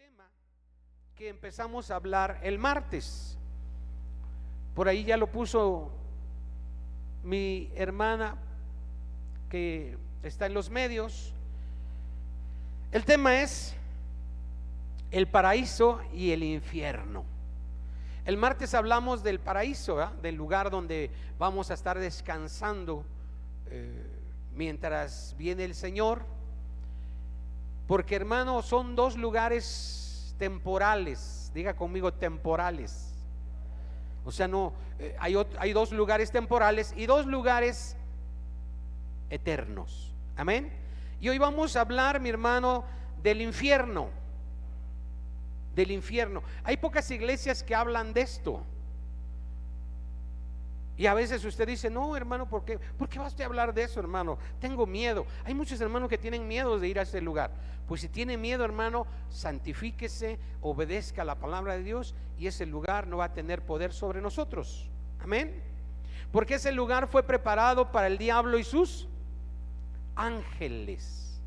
tema que empezamos a hablar el martes. Por ahí ya lo puso mi hermana que está en los medios. El tema es el paraíso y el infierno. El martes hablamos del paraíso, ¿verdad? Del lugar donde vamos a estar descansando mientras viene el Señor. Porque, hermano, son dos lugares temporales. Diga conmigo, temporales. O sea, no, hay dos lugares temporales y dos lugares eternos. Amén. Y hoy vamos a hablar, mi hermano, del infierno. Del infierno. Hay pocas iglesias que hablan de esto. Y a veces usted dice: no, hermano, ¿por qué vas a hablar de eso, hermano? Tengo miedo. Hay muchos hermanos que tienen miedo de ir a ese lugar. Pues si tiene miedo, hermano, santifíquese, obedezca la palabra de Dios, y ese lugar no va a tener poder sobre nosotros. Amén. Porque ese lugar fue preparado para el diablo y sus ángeles.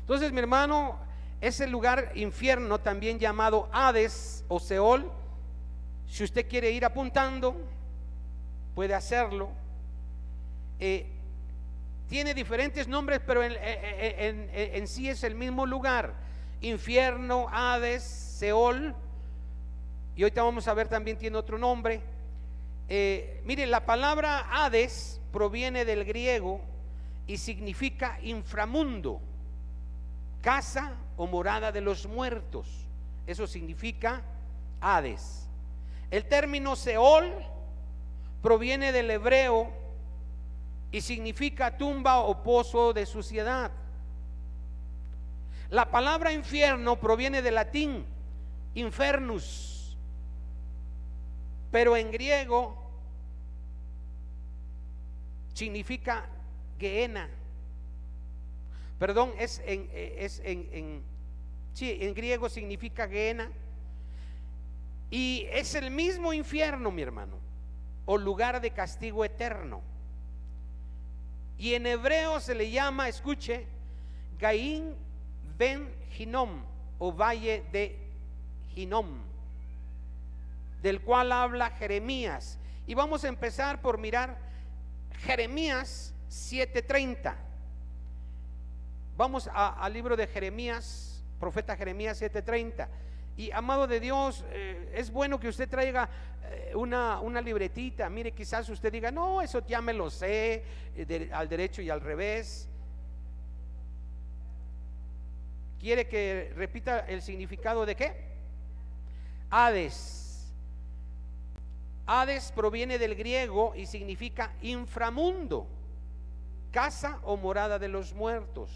Entonces, mi hermano, ese lugar infierno, también llamado Hades o Seol, si usted quiere ir apuntando, puede hacerlo. Tiene diferentes nombres, pero en sí es el mismo lugar: infierno, Hades, Seol. Y ahorita vamos a ver, también tiene otro nombre. Mire, la palabra Hades proviene del griego y significa inframundo, casa o morada de los muertos. Eso significa Hades. El término Seol proviene del hebreo y significa tumba o pozo de suciedad. La palabra infierno proviene del latín infernus, pero en griego significa Gehenna. Perdón, en griego significa Gehenna, y es el mismo infierno, mi hermano, o lugar de castigo eterno. Y en hebreo se le llama, escuche, Gaín Ben Hinnom, o valle de Hinnom, del cual habla Jeremías. Y vamos a empezar por mirar Jeremías 7:30. Vamos al libro de Jeremías, profeta Jeremías 7:30. Y, amado de Dios, es bueno que usted traiga una libretita. Mire, quizás usted diga: no, eso ya me lo sé, al derecho y al revés. ¿Quiere que repita el significado de qué? Hades. Hades proviene del griego y significa inframundo, casa o morada de los muertos.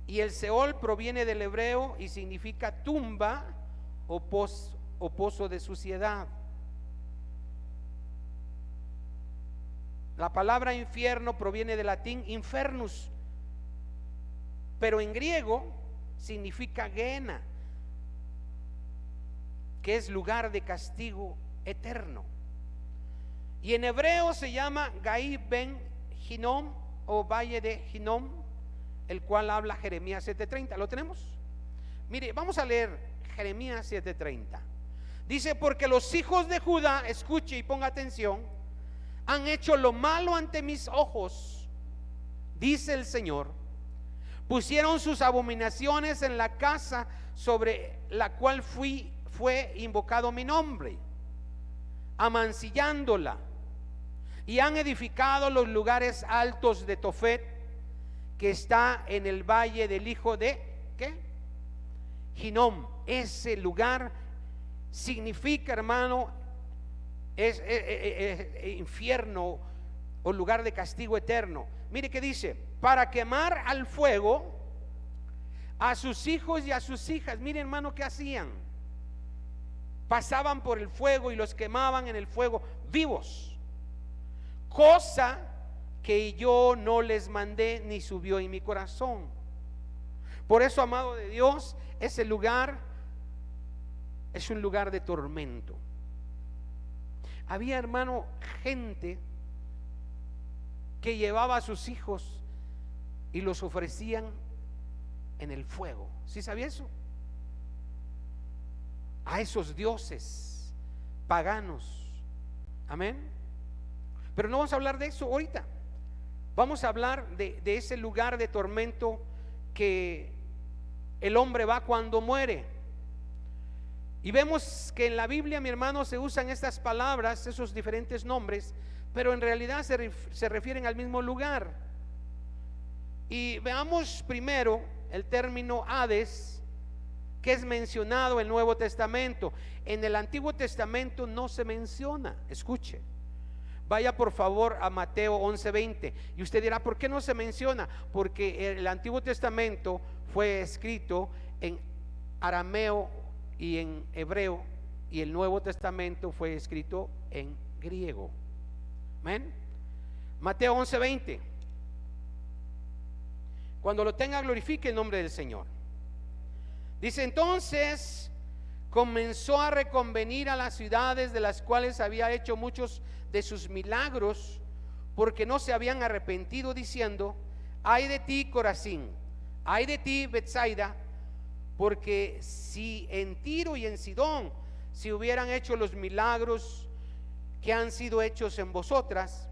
Y el Seol proviene del hebreo y significa tumba o pozo de suciedad. La palabra infierno proviene del latín infernus, pero en griego significa Gehenna, que es lugar de castigo eterno. Y en hebreo se llama Gai Ben Hinnom, o valle de Hinnom, el cual habla Jeremías 7:30. ¿Lo tenemos? Mire, vamos a leer Jeremías 7:30. Dice: porque los hijos de Judá, escuche y ponga atención, han hecho lo malo ante mis ojos, dice el Señor. Pusieron sus abominaciones en la casa sobre la cual fue invocado mi nombre, amancillándola, y han edificado los lugares altos de Tofet, que está en el valle del hijo de ¿qué? Hinnom. Ese lugar significa, hermano, es infierno o lugar de castigo eterno. Mire que dice: para quemar al fuego a sus hijos y a sus hijas. Mire, hermano, ¿qué hacían? Pasaban por el fuego y los quemaban en el fuego vivos, cosa que yo no les mandé ni subió en mi corazón. Por eso, amado de Dios, ese lugar es un lugar de tormento. Había, hermano, gente que llevaba a sus hijos y los ofrecían en el fuego. ¿Sí sabía eso? a esos dioses paganos. Amén. Pero no vamos a hablar de eso ahorita. Vamos a hablar de ese lugar de tormento que el hombre va cuando muere. Y vemos que en la Biblia, mi hermano, se usan estas palabras, esos diferentes nombres, pero en realidad se refieren al mismo lugar. Y veamos primero el término Hades, que es mencionado en el Nuevo Testamento. En el Antiguo Testamento no se menciona. Escuche, vaya por favor a Mateo 11:20. Y usted dirá, ¿por qué no se menciona? Porque el Antiguo Testamento fue escrito en arameo y en hebreo, y el Nuevo Testamento fue escrito en griego. Amén. Mateo 11:20. Cuando lo tenga, glorifique el nombre del Señor. Dice: entonces comenzó a reconvenir a las ciudades de las cuales había hecho muchos de sus milagros, porque no se habían arrepentido, diciendo: ay de ti, Corazín, ay de ti, Betsaida, porque si en Tiro y en Sidón se hubieran hecho los milagros que han sido hechos en vosotras,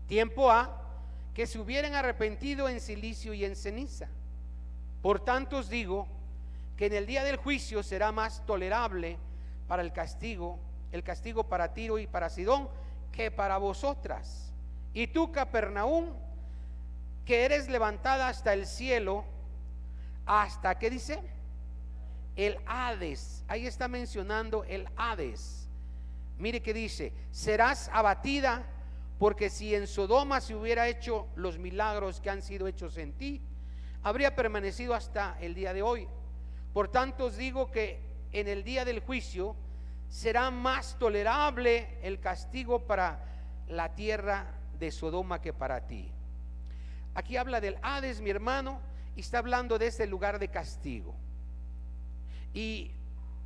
tiempo ha que se hubieran arrepentido en cilicio y en ceniza. Por tanto os digo que en el día del juicio será más tolerable para el castigo para Tiro y para Sidón que para vosotras. Y tú, Capernaum, que eres levantada hasta el cielo, hasta, ¿qué dice? El Hades. Ahí está mencionando el Hades. Mire que dice: serás abatida, porque si en Sodoma se hubiera hecho los milagros que han sido hechos en ti, habría permanecido hasta el día de hoy. Por tanto os digo que en el día del juicio será más tolerable el castigo para la tierra de Sodoma que para ti. Aquí habla del Hades, mi hermano, y está hablando de ese lugar de castigo. Y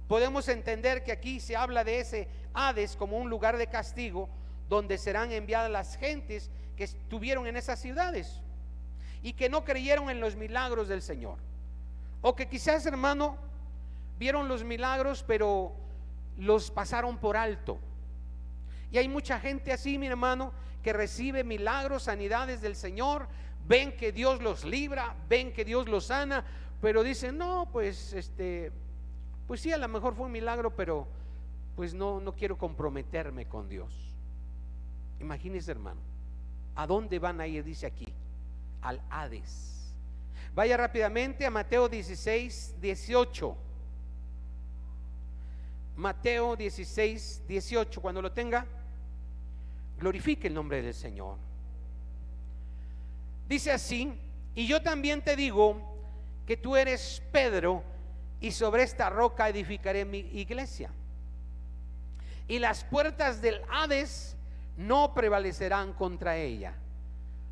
podemos entender que aquí se habla de ese Hades como un lugar de castigo, donde serán enviadas las gentes que estuvieron en esas ciudades y que no creyeron en los milagros del Señor, o que quizás, hermano, vieron los milagros pero los pasaron por alto. Y hay mucha gente así, mi hermano, que recibe milagros, sanidades del Señor, ven que Dios los libra, ven que Dios los sana, pero dicen: no, pues pues sí, a lo mejor fue un milagro, pero pues no quiero comprometerme con Dios. Imagínese, hermano, ¿a dónde van a ir? Dice aquí, al Hades. Vaya rápidamente a Mateo 16:18. Mateo 16:18. Cuando lo tenga, glorifique el nombre del Señor. Dice así: y yo también te digo que tú eres Pedro, y sobre esta roca edificaré mi iglesia, y las puertas del Hades no prevalecerán contra ella.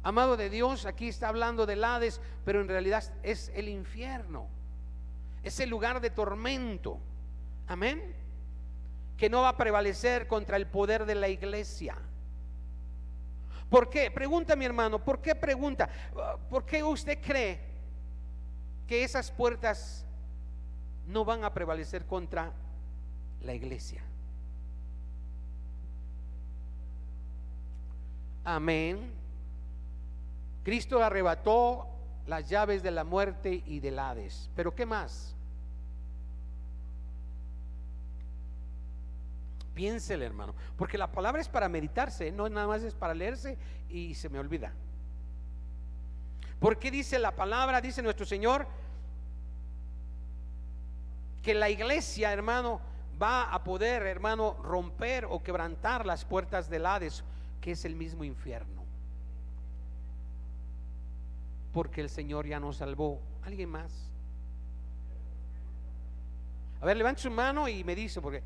Amado de Dios, aquí está hablando del Hades, pero en realidad es el infierno, es el lugar de tormento. Amén. Que no va a prevalecer contra el poder de la iglesia. ¿Por qué? Pregunta, mi hermano, ¿por qué pregunta? ¿Por qué usted cree que esas puertas no van a prevalecer contra la iglesia? Amén. Cristo arrebató las llaves de la muerte y del Hades. ¿Pero qué más? Piénsele, hermano, porque la palabra es para meditarse, no nada más es para leerse y se me olvida. ¿Por qué dice la palabra? Dice nuestro Señor que la iglesia, hermano, va a poder, hermano, romper o quebrantar las puertas del Hades, que es el mismo infierno, porque el Señor ya nos salvó. ¿Alguien más? A ver, levante su mano y me dice, porque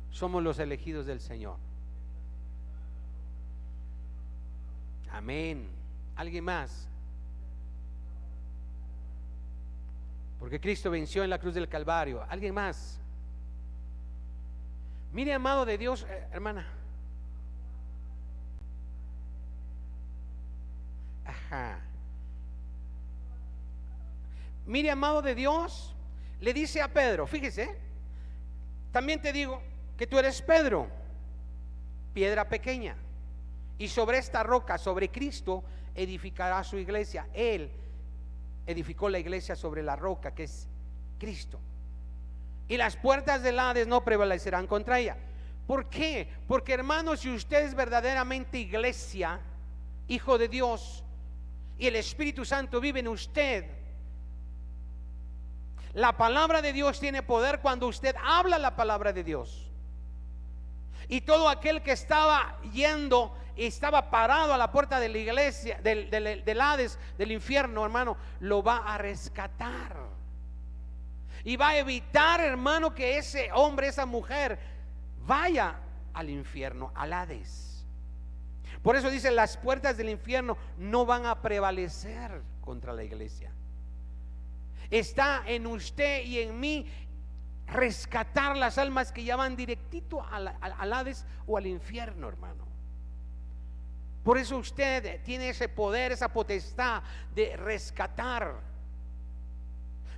somos los elegidos del Señor. Amén. ¿Alguien más? Porque Cristo venció en la cruz del Calvario. ¿Alguien más? Mire, amado de Dios, hermana. Ajá. Mire, amado de Dios, le dice a Pedro, fíjese, también te digo que tú eres Pedro, piedra pequeña, y sobre esta roca, sobre Cristo, edificará su iglesia. Él edificó la iglesia sobre la roca que es Cristo, y las puertas del Hades no prevalecerán contra ella. ¿Por qué? Porque, hermanos, si usted es verdaderamente iglesia, hijo de Dios, y el Espíritu Santo vive en usted, la palabra de Dios tiene poder cuando usted habla la palabra de Dios. Y todo aquel que estaba yendo y estaba parado a la puerta de la iglesia, del Hades, del infierno, hermano, lo va a rescatar. Y va a evitar, hermano, que ese hombre, esa mujer, vaya al infierno, al Hades. Por eso dice, las puertas del infierno no van a prevalecer contra la iglesia. Está en usted y en mí rescatar las almas que ya van directito al Hades o al infierno, hermano. Por eso usted tiene ese poder, esa potestad de rescatar.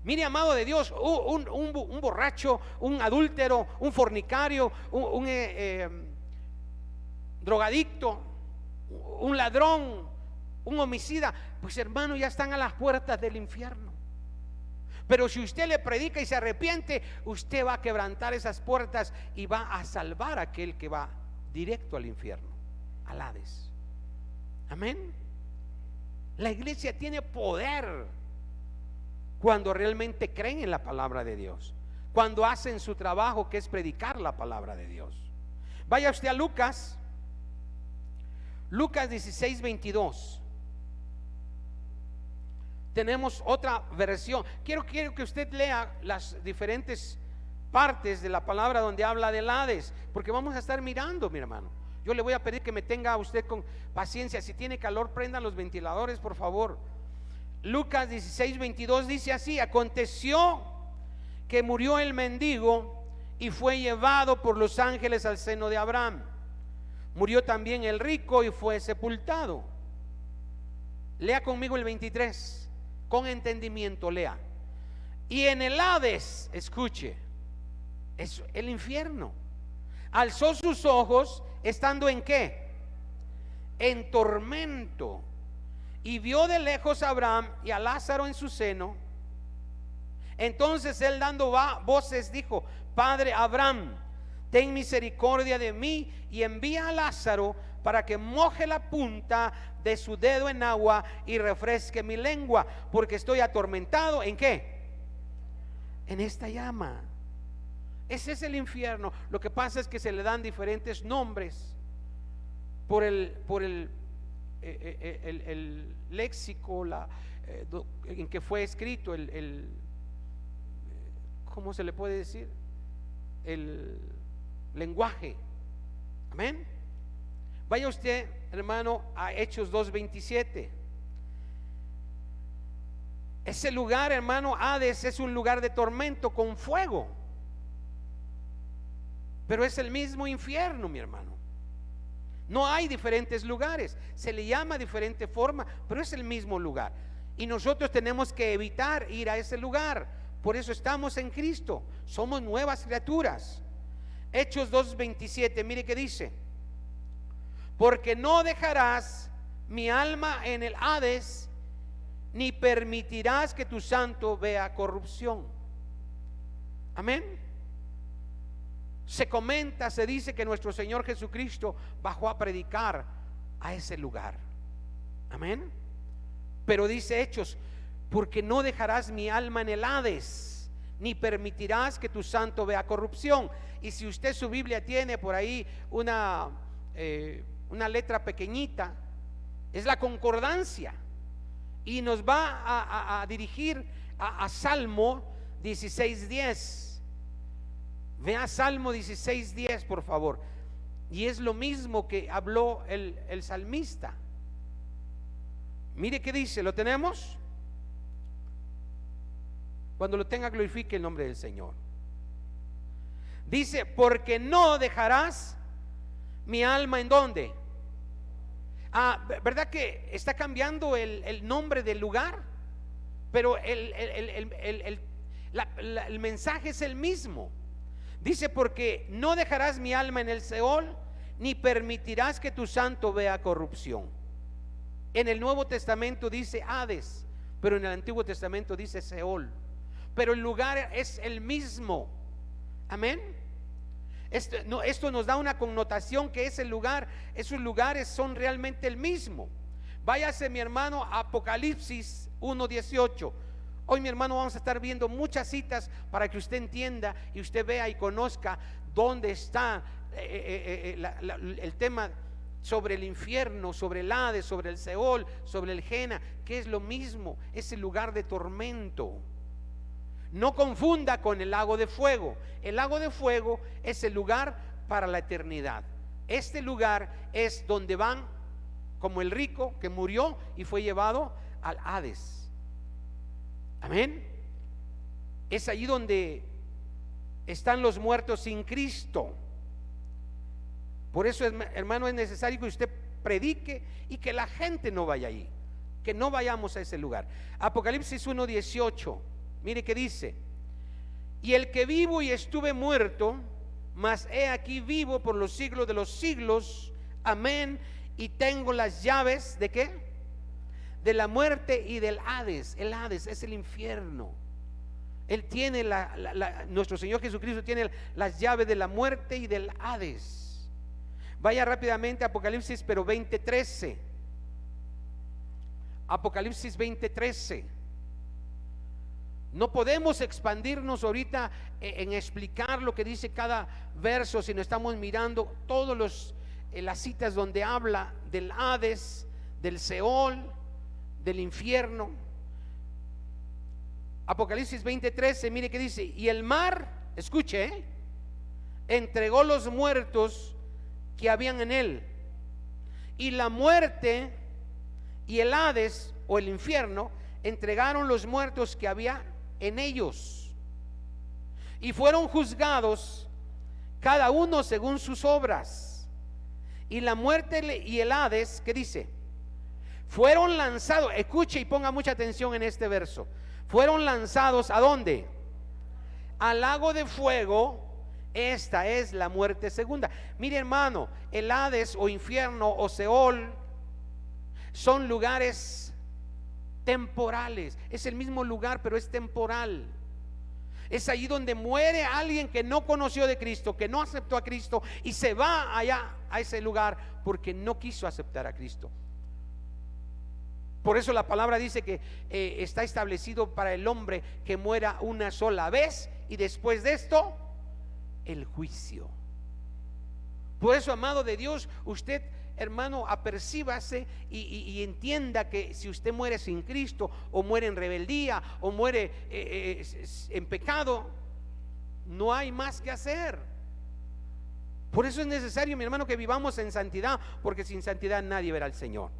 Mire, amado de Dios, un borracho, un adúltero, un fornicario, un drogadicto, un ladrón, un homicida, pues, hermano, ya están a las puertas del infierno. Pero si usted le predica y se arrepiente, usted va a quebrantar esas puertas y va a salvar a aquel que va directo al infierno, al Hades. Amén. La iglesia tiene poder cuando realmente creen en la palabra de Dios, cuando hacen su trabajo, que es predicar la palabra de Dios. Vaya usted a Lucas 16:22. Tenemos otra versión. Quiero que usted lea las diferentes partes de la palabra donde habla del Hades, porque vamos a estar mirando, mi hermano. Yo le voy a pedir que me tenga usted con paciencia. Si tiene calor, prendan los ventiladores, por favor. Lucas 16:22 dice así: aconteció que murió el mendigo y fue llevado por los ángeles al seno de Abraham. Murió también el rico y fue sepultado. Lea conmigo el 23. Con entendimiento lea. Y en el Hades, escuche, es el infierno, alzó sus ojos, estando ¿en qué? En tormento, y vio de lejos a Abraham y a Lázaro en su seno. Entonces él, dando voces, dijo: Padre Abraham, ten misericordia de mí y envía a Lázaro para que moje la punta de su dedo en agua y refresque mi lengua, porque estoy atormentado. ¿En qué? En esta llama. Ese es el infierno. Lo que pasa es que se le dan diferentes nombres por el léxico, en que fue escrito, ¿cómo se le puede decir? El lenguaje. Amén. Vaya usted, hermano, a Hechos 2:27. Ese lugar, hermano, Hades, es un lugar de tormento con fuego, pero es el mismo infierno, mi hermano. No hay diferentes lugares, se le llama diferente forma, pero es el mismo lugar. Y nosotros tenemos que evitar ir a ese lugar. Por eso estamos en Cristo, somos nuevas criaturas. Hechos 2:27, mire que dice: porque no dejarás mi alma en el Hades, ni permitirás que tu santo vea corrupción. Amén. Se comenta, se dice que nuestro Señor Jesucristo bajó a predicar a ese lugar. Amén. Pero dice Hechos: porque no dejarás mi alma en el Hades, ni permitirás que tu santo vea corrupción. Y si usted su Biblia tiene por ahí una letra pequeñita, es la concordancia, y nos va a dirigir a Salmo 16:10. Vea Salmo 16:10, por favor. Y es lo mismo que habló el salmista. Mire qué dice, ¿lo tenemos? Cuando lo tenga, glorifique el nombre del Señor. Dice: porque no dejarás mi alma en ¿dónde? ¿Verdad que está cambiando el nombre del lugar? Pero El mensaje es el mismo. Dice, porque no dejarás mi alma en el Seol, ni permitirás que tu santo vea corrupción. En el Nuevo Testamento dice Hades, pero en el Antiguo Testamento dice Seol, pero el lugar es el mismo. Amén. Esto nos da una connotación que ese lugar, esos lugares son realmente el mismo. Váyase, mi hermano, a Apocalipsis 1:18. Hoy, mi hermano, vamos a estar viendo muchas citas para que usted entienda y usted vea y conozca dónde está el tema sobre el infierno, sobre el Hades, sobre el Seol, sobre el Gena, que es lo mismo, es el lugar de tormento. No confunda con el lago de fuego. El lago de fuego es el lugar para la eternidad. Este lugar es donde van, como el rico que murió y fue llevado al Hades. Amén. Es allí donde están los muertos sin Cristo. Por eso, hermano, es necesario que usted predique y que la gente no vaya allí, que no vayamos a ese lugar. Apocalipsis 1:18. Mire que dice: y el que vivo y estuve muerto, mas he aquí vivo por los siglos de los siglos. Amén. Y tengo las llaves ¿de qué? De la muerte y del Hades. El Hades es el infierno. Él tiene nuestro Señor Jesucristo tiene las llaves de la muerte y del Hades. Vaya rápidamente a Apocalipsis, pero 20:13. Apocalipsis 20:13. No podemos expandirnos ahorita en explicar lo que dice cada verso, sino estamos mirando todas las citas donde habla del Hades, del Seol, del infierno. Apocalipsis 20:13, mire que dice: y el mar, escuche, entregó los muertos que habían en él, y la muerte y el Hades o el infierno entregaron los muertos que había en ellos, y fueron juzgados cada uno según sus obras. Y la muerte y el Hades, ¿qué dice? Fueron lanzados, escuche y ponga mucha atención en este verso. Fueron lanzados ¿a dónde? Al lago de fuego. Esta es la muerte segunda. Mire, hermano, el Hades o infierno o Seol son lugares temporales. Es el mismo lugar, pero es temporal. Es allí donde muere alguien que no conoció de Cristo, que no aceptó a Cristo, y se va allá a ese lugar porque no quiso aceptar a Cristo. Por eso la palabra dice que está establecido para el hombre que muera una sola vez, y después de esto el juicio. Por eso, amado de Dios, usted, hermano, apercíbase y entienda que si usted muere sin Cristo, o muere en rebeldía, o muere en pecado, no hay más que hacer. Por eso es necesario, mi hermano, que vivamos en santidad, porque sin santidad nadie verá al Señor.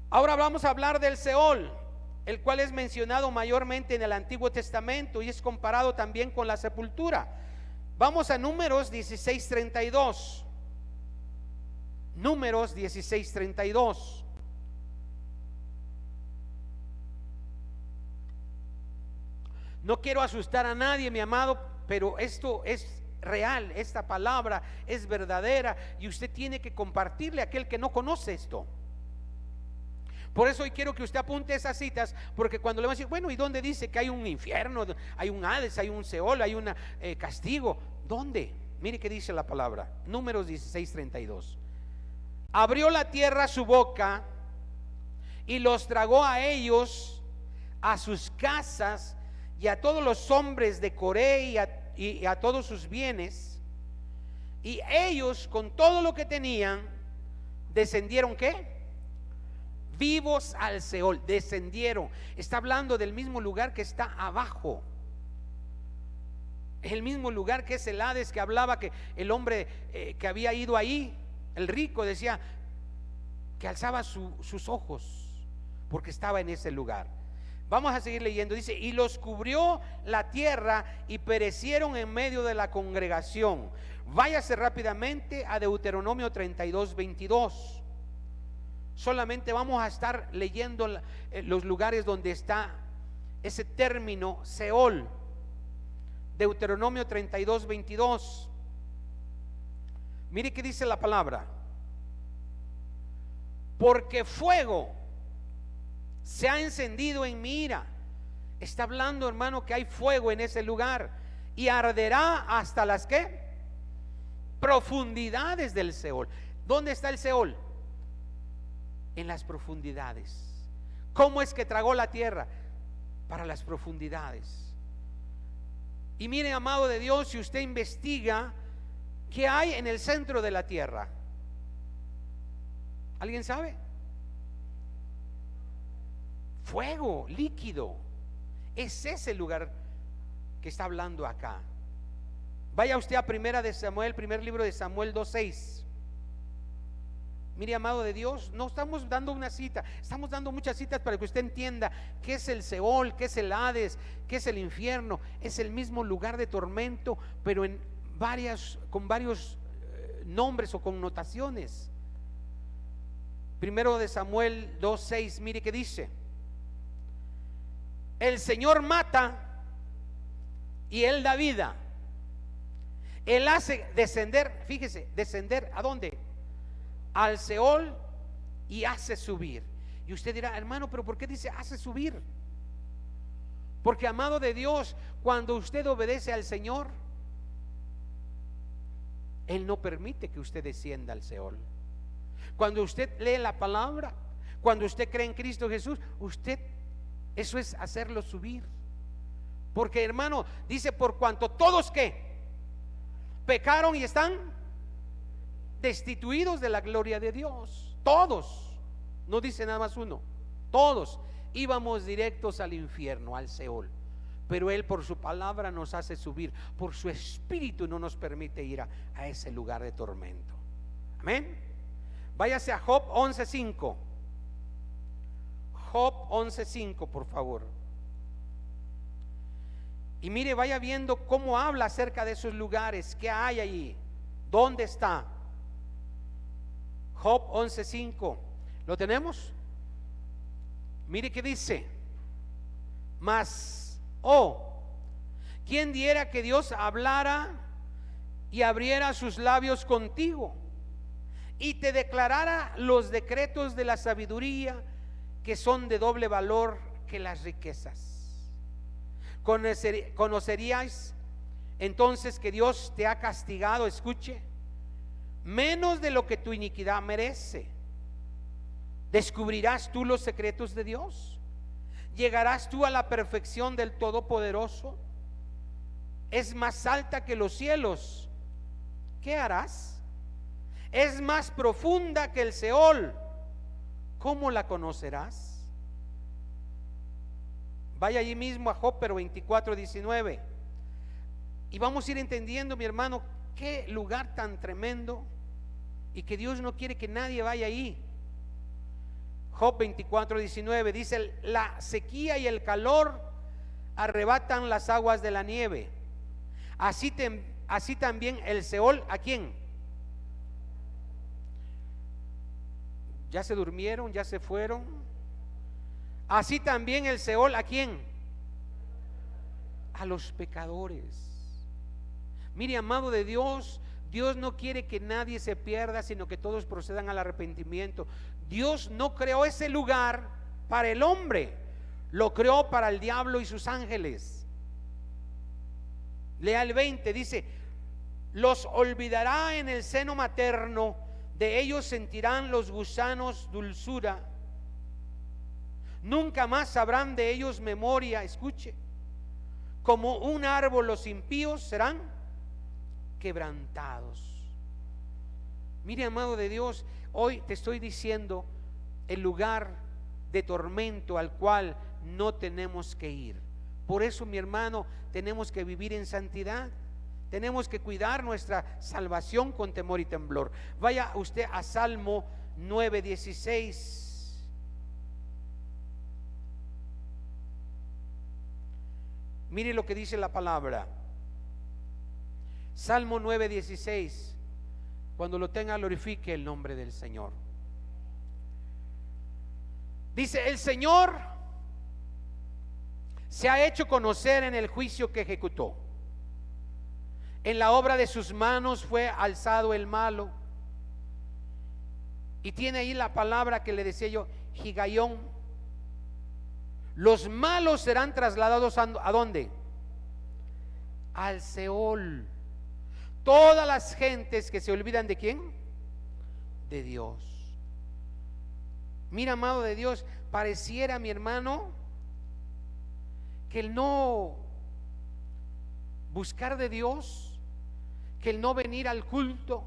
Ahora vamos a hablar del Seol, el cual es mencionado mayormente en el Antiguo Testamento y es comparado también con la sepultura. Vamos a Números 16:32. Números 16:32. No quiero asustar a nadie, mi amado, pero esto es real, esta palabra es verdadera y usted tiene que compartirle a aquel que no conoce esto. Por eso hoy quiero que usted apunte esas citas, porque cuando le van a decir, bueno, ¿y dónde dice que hay un infierno, hay un Hades, hay un Seol, hay un castigo? ¿Dónde? Mire que dice la palabra, Números 16:32. Abrió la tierra su boca y los tragó a ellos, a sus casas y a todos los hombres de Coré y a todos sus bienes, y ellos con todo lo que tenían descendieron, ¿qué? Vivos al Seol, descendieron. Está hablando del mismo lugar que está abajo, el mismo lugar que es el Hades, que hablaba que el hombre que había ido ahí, el rico, decía que alzaba sus ojos porque estaba en ese lugar. Vamos a seguir leyendo. Dice: y los cubrió la tierra y perecieron en medio de la congregación. Váyase rápidamente a Deuteronomio 32:22. Solamente vamos a estar leyendo los lugares donde está ese término Seol. Deuteronomio 32, 22. Mire qué dice la palabra: porque fuego se ha encendido en mi ira. Está hablando, hermano, que hay fuego en ese lugar, y arderá hasta las ¿qué? Profundidades del Seol. ¿Dónde está el Seol? En las profundidades. ¿Cómo es que tragó la tierra? Para las profundidades. Y mire, amado de Dios, si usted investiga qué hay en el centro de la tierra, ¿alguien sabe? Fuego líquido. Es ese lugar que está hablando acá. Vaya usted a Primera de Samuel, primer libro de Samuel 2:6. Mire, amado de Dios, no estamos dando una cita, estamos dando muchas citas para que usted entienda qué es el Seol, qué es el Hades, qué es el infierno. Es el mismo lugar de tormento, pero con varios nombres o connotaciones. Primero de Samuel 2:6, mire qué dice: el Señor mata y Él da vida. Él hace descender, fíjese, descender ¿a dónde? Al Seol, y hace subir. Y usted dirá, hermano, pero ¿por qué dice hace subir? Porque, amado de Dios, cuando usted obedece al Señor, Él no permite que usted descienda al Seol. Cuando usted lee la palabra, cuando usted cree en Cristo Jesús, eso es hacerlo subir. Porque, hermano, dice, por cuanto todos ¿qué? Pecaron y están destituidos de la gloria de Dios. Todos, no dice nada más uno, todos íbamos directos al infierno, al Seol. Pero Él por su palabra nos hace subir, por su espíritu no nos permite ir a ese lugar de tormento. Amén. Váyase a Job 11:5. Job 11:5, por favor. Y mire, vaya viendo cómo habla acerca de esos lugares, qué hay allí, dónde está. Job 11:5. ¿Lo tenemos? Mire qué dice: mas, ¿quién diera que Dios hablara y abriera sus labios contigo y te declarara los decretos de la sabiduría, que son de doble valor que las riquezas? ¿Conoceríais entonces que Dios te ha castigado, escuche, menos de lo que tu iniquidad merece? ¿Descubrirás tú los secretos de Dios? ¿Llegarás tú a la perfección del Todopoderoso? Es más alta que los cielos, ¿qué harás? Es más profunda que el Seol, ¿cómo la conocerás? Vaya allí mismo a Job, pero 24:19. Y vamos a ir entendiendo, mi hermano, qué lugar tan tremendo, y que Dios no quiere que nadie vaya ahí. Job 24:19 dice: la sequía y el calor arrebatan las aguas de la nieve. Así también el Seol, ¿a quién? ¿Ya se durmieron? ¿Ya se fueron? Así también el Seol, ¿a quién? A los pecadores. Mire, amado de Dios, Dios no quiere que nadie se pierda, sino que todos procedan al arrepentimiento. Dios no creó ese lugar para el hombre, lo creó para el diablo y sus ángeles. Lea el 20, dice: los olvidará en el seno materno, de ellos sentirán los gusanos dulzura. Nunca más sabrán de ellos memoria, escuche. Como un árbol los impíos serán quebrantados. Mire, amado de Dios, hoy te estoy diciendo el lugar de tormento al cual no tenemos que ir. Por eso, mi hermano, tenemos que vivir en santidad. Tenemos que cuidar nuestra salvación con temor y temblor. Vaya usted a Salmo 9:16. Mire lo que dice la palabra. Salmo 9:16. Cuando lo tenga, glorifique el nombre del Señor. Dice: el Señor se ha hecho conocer en el juicio que ejecutó. En la obra de sus manos fue alzado el malo. Y tiene ahí la palabra que le decía yo, Higaión. Los malos serán trasladados ¿a dónde? Al Seol. Todas las gentes que se olvidan ¿de quién? De Dios. Mira, amado de Dios, pareciera, mi hermano, que el no buscar de Dios, que el no venir al culto,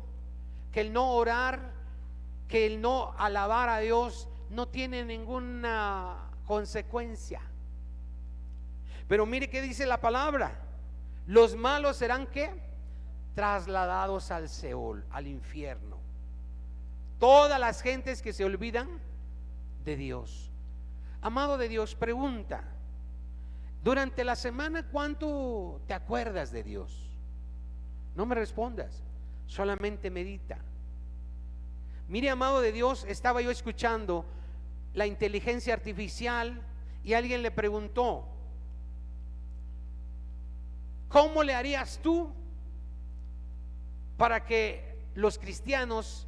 que el no orar, que el no alabar a Dios no tiene ninguna consecuencia. Pero mire que dice la palabra: los malos serán ¿qué? Trasladados al Seol, al infierno. Todas las gentes que se olvidan de Dios. Amado de Dios, pregunta: durante la semana, ¿cuánto te acuerdas de Dios? No me respondas, solamente medita. Mire, amado de Dios, estaba yo escuchando la inteligencia artificial y alguien le preguntó: ¿cómo le harías tú para que los cristianos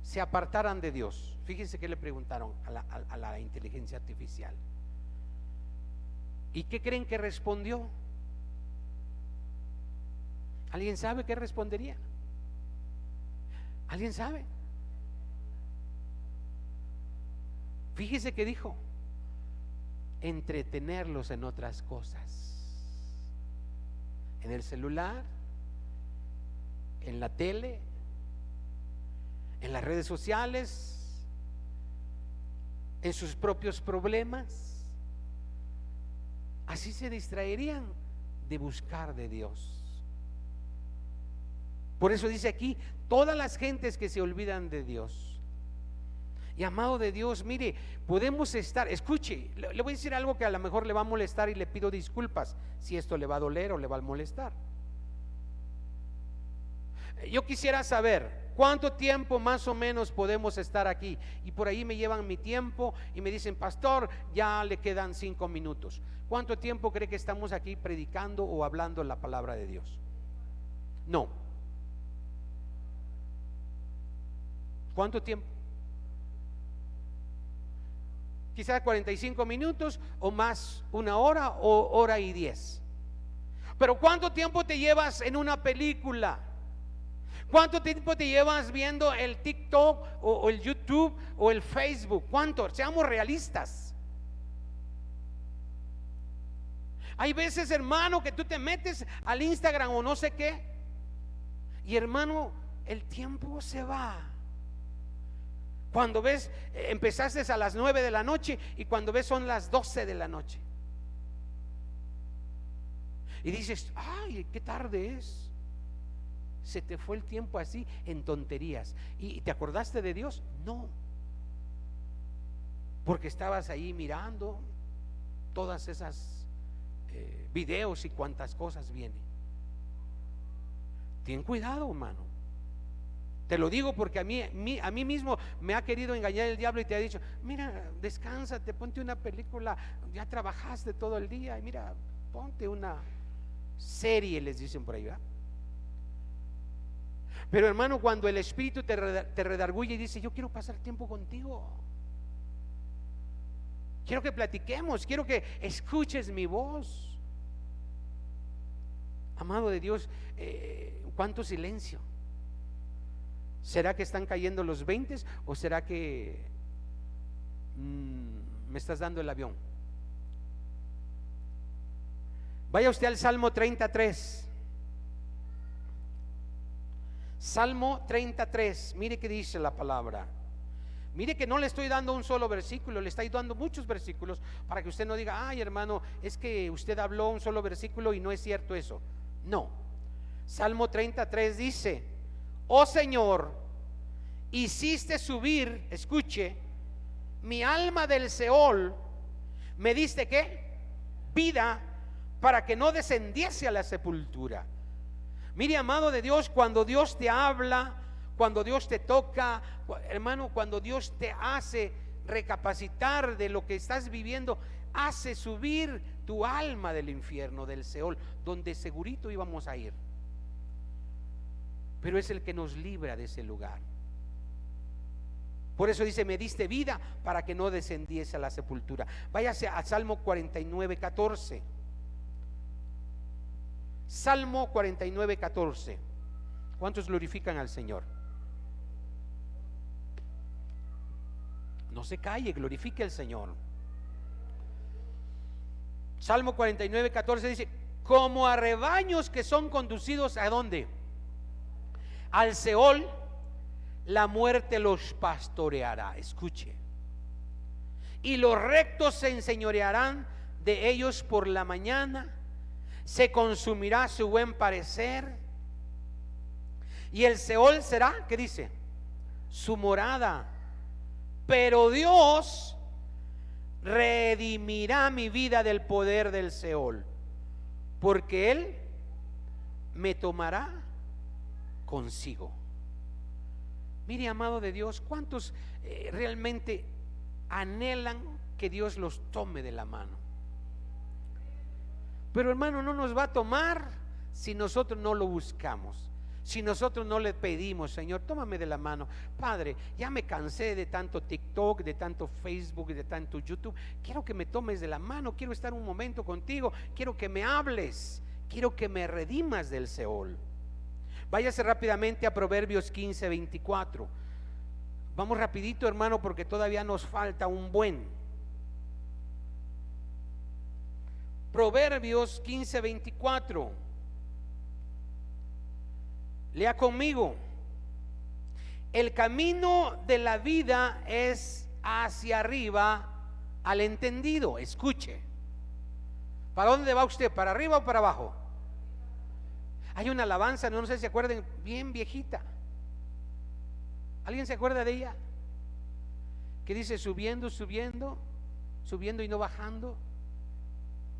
se apartaran de Dios? Fíjense que le preguntaron a la inteligencia artificial. ¿Y qué creen que respondió? ¿Alguien sabe qué respondería? ¿Alguien sabe? Fíjese que dijo: entretenerlos en otras cosas, en el celular, en la tele, en las redes sociales, en sus propios problemas. Así se distraerían de buscar de Dios. Por eso dice aquí: todas las gentes que se olvidan de Dios. Y amado de Dios, mire, podemos estar, escuche, le voy a decir algo que a lo mejor le va a molestar y le pido disculpas si esto le va a doler o le va a molestar. Yo quisiera saber cuánto tiempo más o menos podemos estar aquí. Y por ahí me llevan mi tiempo y me dicen: pastor, ya le quedan 5 minutos. ¿Cuánto tiempo cree que estamos aquí predicando o hablando la palabra de Dios? No. ¿Cuánto tiempo? Quizás 45 minutos o más, 1 hora o 1:10. Pero ¿cuánto tiempo te llevas en una película? ¿Cuánto tiempo te llevas viendo el TikTok o el YouTube o el Facebook? ¿Cuánto? Seamos realistas. Hay veces, hermano, que tú te metes al Instagram o no sé qué, y hermano, el tiempo se va. Cuando ves, empezaste a las 9 de la noche y cuando ves son las 12 de la noche. Y dices: ay, qué tarde es. Se te fue el tiempo así en tonterías. ¿Y te acordaste de Dios? No. Porque estabas ahí mirando todas esas videos y cuantas cosas vienen. Ten cuidado, hermano. Te lo digo porque a mí mismo me ha querido engañar el diablo y te ha dicho: mira, descánsate, ponte una película, ya trabajaste todo el día, y mira, ponte una serie, les dicen por ahí, ¿verdad? Pero hermano, cuando el Espíritu te redarguye y dice: yo quiero pasar tiempo contigo, quiero que platiquemos, quiero que escuches mi voz. Amado de Dios, cuánto silencio. ¿Será que están cayendo los 20 o será que me estás dando el avión? Vaya usted al Salmo 33. Salmo 33, mire que dice la palabra. Mire que no le estoy dando un solo versículo, le estoy dando muchos versículos para que usted no diga: ay, hermano, es que usted habló un solo versículo y no es cierto eso. No. Salmo 33 dice: oh Señor, hiciste subir, escuche, mi alma del Seol, me diste ¿qué? Vida, para que no descendiese a la sepultura. Mire, amado de Dios, cuando Dios te habla, cuando Dios te toca, hermano, cuando Dios te hace recapacitar de lo que estás viviendo, hace subir tu alma del infierno, del Seol, donde segurito íbamos a ir. Pero es el que nos libra de ese lugar. Por eso dice: me diste vida para que no descendiese a la sepultura. Váyase a Salmo 49, 14. Salmo 49, 14. ¿Cuántos glorifican al Señor? No se calle, glorifique al Señor. Salmo 49, 14 dice: como a rebaños que son conducidos ¿a dónde? Al Seol, la muerte los pastoreará. Escuche. Y los rectos se enseñorearán de ellos por la mañana, se consumirá su buen parecer, y el Seol será, ¿qué dice? Su morada. Pero Dios redimirá mi vida del poder del Seol, porque Él me tomará consigo. Mire, amado de Dios, ¿cuántos realmente anhelan que Dios los tome de la mano? Pero hermano, no nos va a tomar si nosotros no lo buscamos, si nosotros no le pedimos: Señor, tómame de la mano. Padre, ya me cansé de tanto TikTok, de tanto Facebook, de tanto YouTube. Quiero que me tomes de la mano, quiero estar un momento contigo, quiero que me hables, quiero que me redimas del Seol. Váyase rápidamente a Proverbios 15, 24. Vamos rapidito, hermano, porque todavía nos falta un buen. Proverbios 15, 24. Lea conmigo: el camino de la vida es hacia arriba al entendido. Escuche. ¿Para dónde va usted? ¿Para arriba o para abajo? Hay una alabanza, no sé si se acuerdan, bien viejita. ¿Alguien se acuerda de ella? Que dice: subiendo, subiendo, subiendo y no bajando.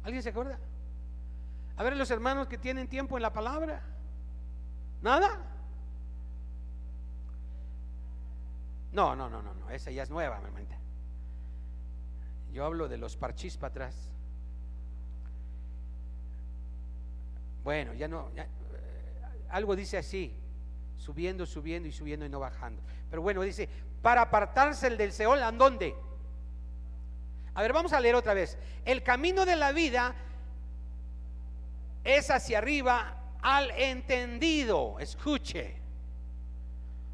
¿Alguien se acuerda? A ver, los hermanos que tienen tiempo en la palabra. ¿Nada? No, esa ya es nueva, mi mente. Yo hablo de los parchís para atrás. Bueno, ya no, algo dice así: subiendo, subiendo y subiendo y no bajando. Pero bueno, dice: para apartarse el del Seol, ¿a dónde? A ver, vamos a leer otra vez. El camino de la vida es hacia arriba al entendido. Escuche.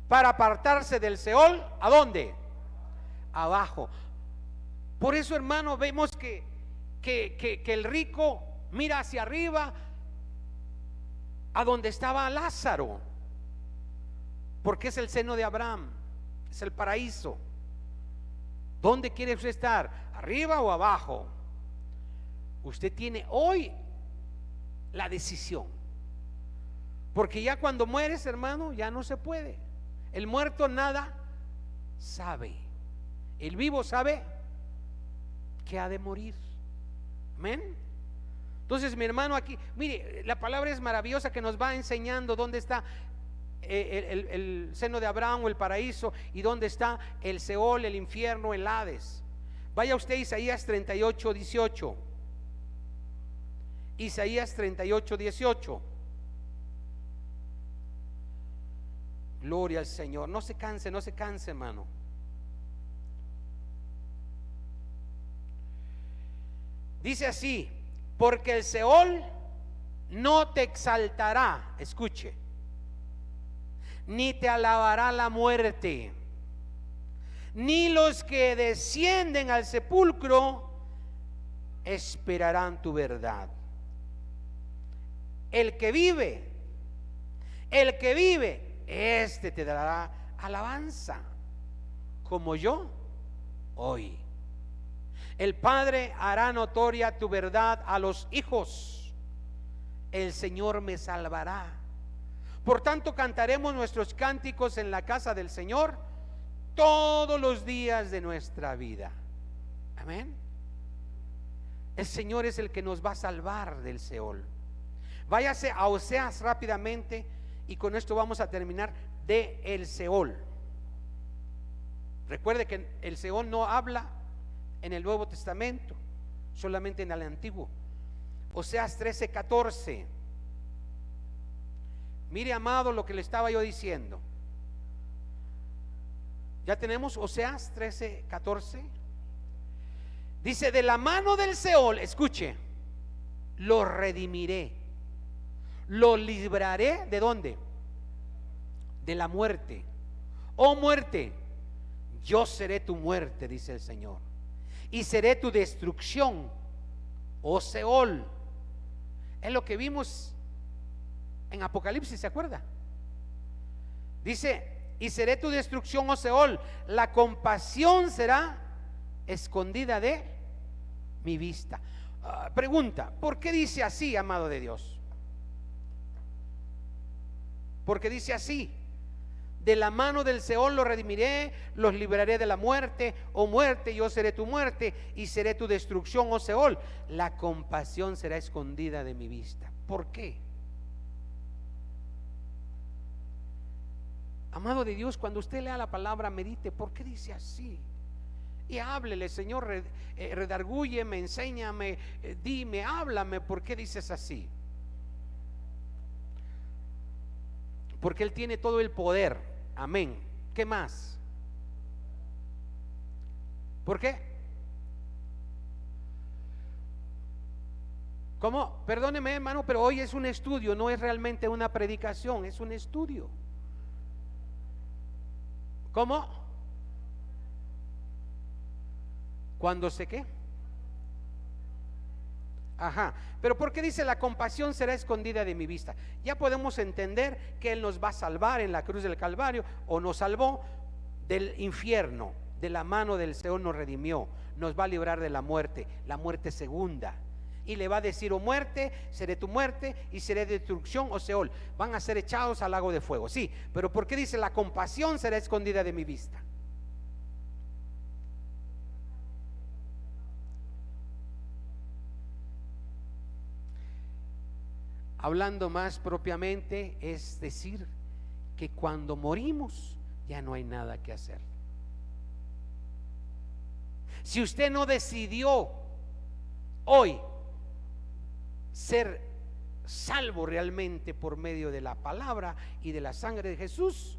Para apartarse del Seol, ¿a dónde? Abajo. Por eso, hermano, vemos que el rico mira hacia arriba, a donde estaba Lázaro, porque es el seno de Abraham, es el paraíso. ¿Dónde quiere usted estar? ¿Arriba o abajo? Usted tiene hoy la decisión, porque ya cuando mueres, hermano, ya no se puede. El muerto nada sabe, el vivo sabe que ha de morir. Amén. Entonces, mi hermano, aquí, mire, la palabra es maravillosa, que nos va enseñando dónde está el seno de Abraham o el paraíso, y dónde está el Seol, el infierno, el Hades. Vaya usted a Isaías 38, 18. Isaías 38, 18. Gloria al Señor. No se canse, no se canse, hermano. Dice así: porque el Seol no te exaltará, escuche, ni te alabará la muerte, ni los que descienden al sepulcro esperarán tu verdad. El que vive, este te dará alabanza, como yo hoy. El Padre hará notoria tu verdad a los hijos. El Señor me salvará. Por tanto, cantaremos nuestros cánticos en la casa del Señor todos los días de nuestra vida. Amén. El Señor es el que nos va a salvar del Seol. Váyase a Oseas rápidamente, y con esto vamos a terminar, de el Seol. Recuerde que el Seol no habla en el Nuevo Testamento, solamente en el antiguo. Oseas 13:14. Mire, amado, lo que le estaba yo diciendo. Ya tenemos Oseas 13:14. Dice: de la mano del Seol, escuche, lo redimiré, lo libraré. ¿De dónde? De la muerte. Oh muerte, yo seré tu muerte, dice el Señor, y seré tu destrucción, oh Seol. Es lo que vimos en Apocalipsis, ¿se acuerda? Dice: y seré tu destrucción, oh Seol, la compasión será escondida de mi vista. Pregunta: ¿por qué dice así, amado de Dios? Porque dice así: de la mano del Seol lo redimiré, los libraré de la muerte. Oh muerte, yo seré tu muerte y seré tu destrucción, oh Seol, la compasión será escondida de mi vista. ¿Por qué? Amado de Dios, cuando usted lea la palabra, medite, ¿por qué dice así? Y háblele: Señor, redargúyeme, enséñame, dime, háblame, ¿por qué dices así? Porque Él tiene todo el poder. Amén. ¿Qué más? ¿Por qué? ¿Cómo? Perdóneme, hermano, pero hoy es un estudio, no es realmente una predicación, es un estudio. ¿Cómo? ¿Cuándo sé qué? Ajá, pero ¿por qué dice la compasión será escondida de mi vista? Ya podemos entender que Él nos va a salvar en la cruz del Calvario, o nos salvó del infierno, de la mano del Seol nos redimió, nos va a librar de la muerte segunda, y le va a decir: oh muerte, seré tu muerte y seré destrucción, oh Seol, van a ser echados al lago de fuego. Sí, pero ¿por qué dice la compasión será escondida de mi vista? Hablando más propiamente, es decir, que cuando morimos ya no hay nada que hacer. Si usted no decidió hoy ser salvo realmente por medio de la palabra y de la sangre de Jesús,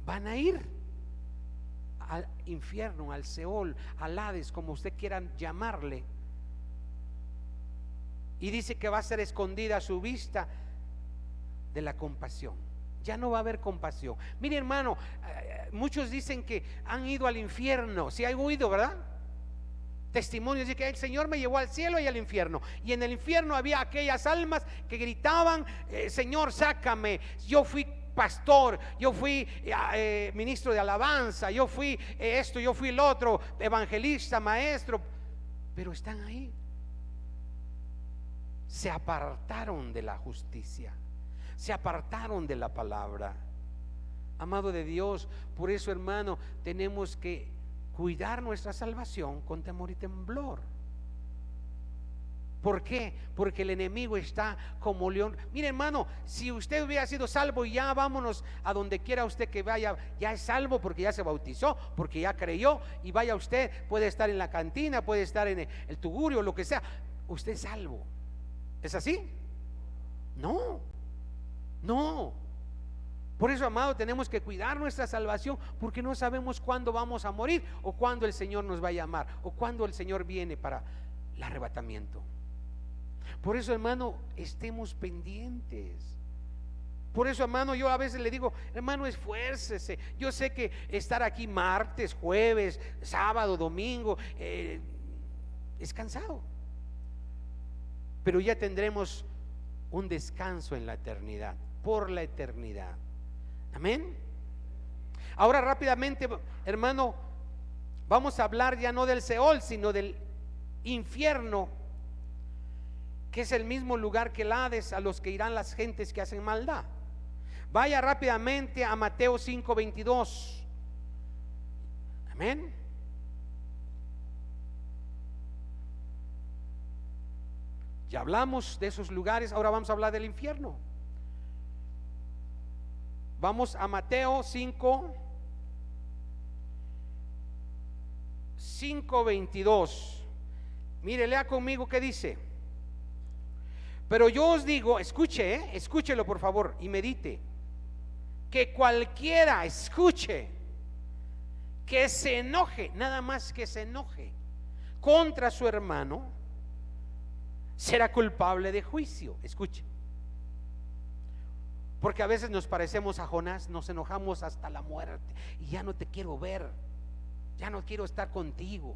van a ir al infierno, al Seol, al Hades, como usted quiera llamarle. Y dice que va a ser escondida su vista de la compasión. Ya no va a haber compasión. Mire, hermano, muchos dicen que han ido al infierno. Si han oído, ¿verdad? Testimonios de que el Señor me llevó al cielo y al infierno. Y en el infierno había aquellas almas que gritaban: Señor, sácame. Yo fui pastor, yo fui ministro de alabanza, yo fui esto, yo fui el otro, evangelista, maestro. Pero están ahí. Se apartaron de la justicia, se apartaron de la palabra. Amado de Dios, por eso, hermano, tenemos que cuidar nuestra salvación con temor y temblor. ¿Por qué? Porque el enemigo está como león. Mire, hermano, si usted hubiera sido salvo, y ya vámonos a donde quiera usted que vaya, ya es salvo porque ya se bautizó, porque ya creyó, y vaya usted, puede estar en la cantina, puede estar en el tugurio, lo que sea, usted es salvo. ¿Es así? No, no. Por eso, amado, tenemos que cuidar nuestra salvación, porque no sabemos cuándo vamos a morir, o cuándo el Señor nos va a llamar, o cuándo el Señor viene para el arrebatamiento. Por eso, hermano, estemos pendientes. Por eso, hermano, yo a veces le digo: hermano, esfuércese. Yo sé que estar aquí martes, jueves, sábado, domingo es cansado, pero ya tendremos un descanso en la eternidad, por la eternidad. Amén. Ahora, rápidamente, hermano, vamos a hablar ya no del Seol, sino del infierno, que es el mismo lugar que el Hades, a los que irán las gentes que hacen maldad. Vaya rápidamente a Mateo 5:22. Amén. Ya hablamos de esos lugares, ahora vamos a hablar del infierno. Vamos a Mateo 5:22. Mire, lea conmigo qué dice. Pero yo os digo, escuche, escúchelo por favor y medite, que cualquiera, escuche, que se enoje, nada más que se enoje contra su hermano, será culpable de juicio. Escuche, porque a veces nos parecemos a Jonás, nos enojamos hasta la muerte y ya no te quiero ver, ya no quiero estar contigo,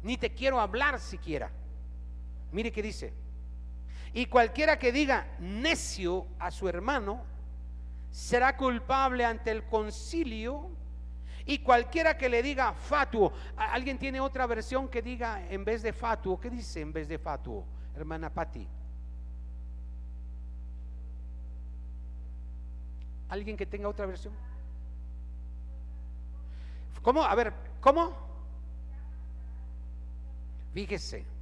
ni te quiero hablar siquiera. Mire que dice: y cualquiera que diga necio a su hermano será culpable ante el concilio, y cualquiera que le diga fatuo. ¿Alguien tiene otra versión que diga en vez de fatuo? ¿Qué dice en vez de fatuo, hermana Patti? ¿Alguien que tenga otra versión? ¿Cómo? A ver, ¿cómo? Fíjese.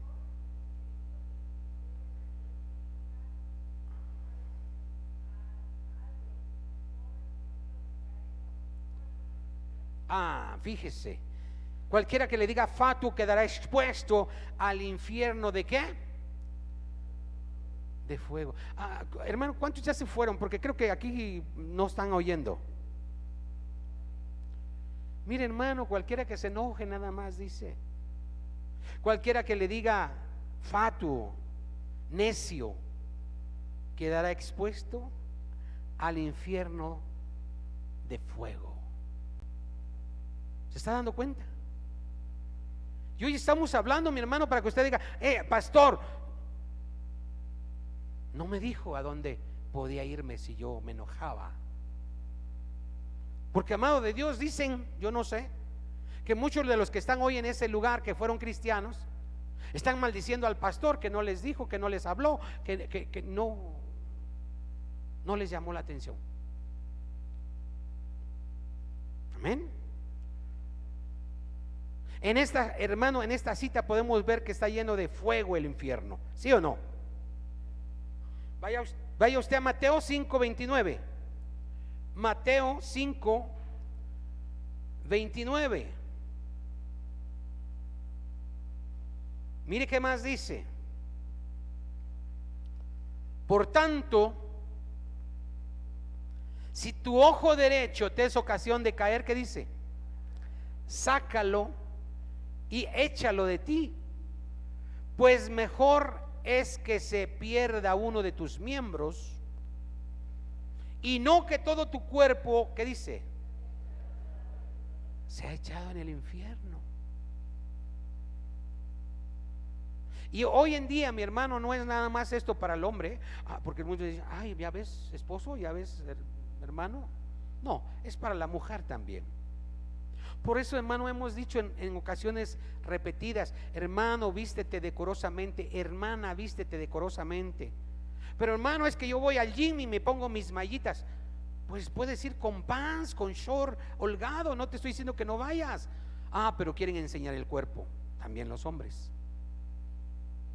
Fíjese, cualquiera que le diga fatuo quedará expuesto al infierno ¿de qué? De fuego. Hermano, ¿cuántos ya se fueron? Porque creo que aquí no están oyendo. Mire, hermano, cualquiera que se enoje, nada más dice, cualquiera que le diga fatuo, necio, quedará expuesto al infierno de fuego. ¿Se está dando cuenta? Y hoy estamos hablando, mi hermano, para que usted diga: pastor, no me dijo a dónde podía irme si yo me enojaba. Porque, amado de Dios, dicen, yo no sé, que muchos de los que están hoy en ese lugar, que fueron cristianos, están maldiciendo al pastor, que no les dijo, que no les habló, que no les llamó la atención. Amén. En esta, hermano, en esta cita podemos ver que está lleno de fuego el infierno, ¿sí o no? Vaya usted a Mateo 5:29. Mateo 5:29. Mire qué más dice. Por tanto, si tu ojo derecho te es ocasión de caer, ¿qué dice? Sácalo y échalo de ti, pues mejor es que se pierda uno de tus miembros y no que todo tu cuerpo, ¿qué dice? Se ha echado en el infierno. Y hoy en día, mi hermano, no es nada más esto para el hombre, porque muchos dicen: ay, ya ves, esposo, ya ves, hermano. No, es para la mujer también. Por eso, hermano, hemos dicho en ocasiones repetidas: hermano, vístete decorosamente, hermana, vístete decorosamente. Pero, hermano, es que yo voy al gym y me pongo mis mallitas. Pues puedes ir con pants, con short holgado, no te estoy diciendo que no vayas. Pero quieren enseñar el cuerpo, también los hombres.